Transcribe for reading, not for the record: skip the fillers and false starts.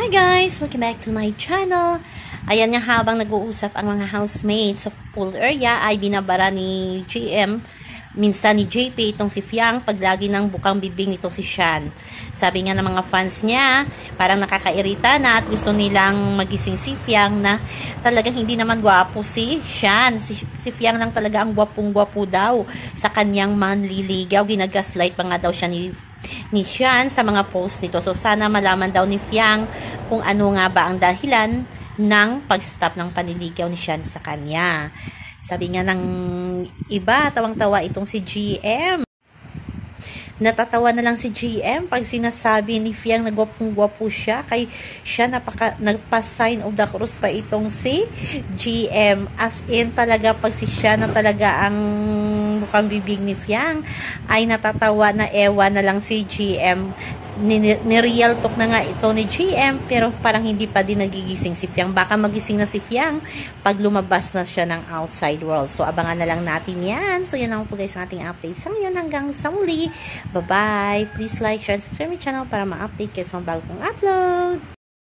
Hi guys! Welcome back to my channel. Ayan nga, habang nag-uusap ang mga housemates sa pool area ay binabara ni GM, minsan ni JP, itong si Fiang, pag lagi ng bukang bibig nito si Sean. Sabi nga ng mga fans niya, parang nakakairita na at gusto nilang magising si Fiang na talagang hindi naman gwapo si Sean. Si Fiang lang talaga ang gwapong-gwapo daw sa kanyang manliligaw. Ginagaslight pa nga daw siya ni Sean sa mga post nito. So sana malaman daw ni Fiang kung ano nga ba ang dahilan ng pag-stop ng panliligaw ni Sean sa kanya. Sabi nga ng iba, tawang-tawa itong si GM. Natatawa na lang si GM pag sinasabi ni Fiang na gwapong-gwapo siya. Kay siya nagpa-sign of the cross pa itong si GM. As in talaga pag si siya na talaga ang bukang bibig ni Fiang ay natatawa na ewan na lang si GM. Ni-real talk na nga ito ni GM pero parang hindi pa din nagigising si Fiang. Baka magising na si Fiang pag lumabas na siya ng outside world. So abangan na lang natin yan. So yan lang po guys ang ating update sa ngayon. Hanggang sa muli. Bye bye. Please like, share, subscribe my channel para ma-update kayo sa mga bagong upload.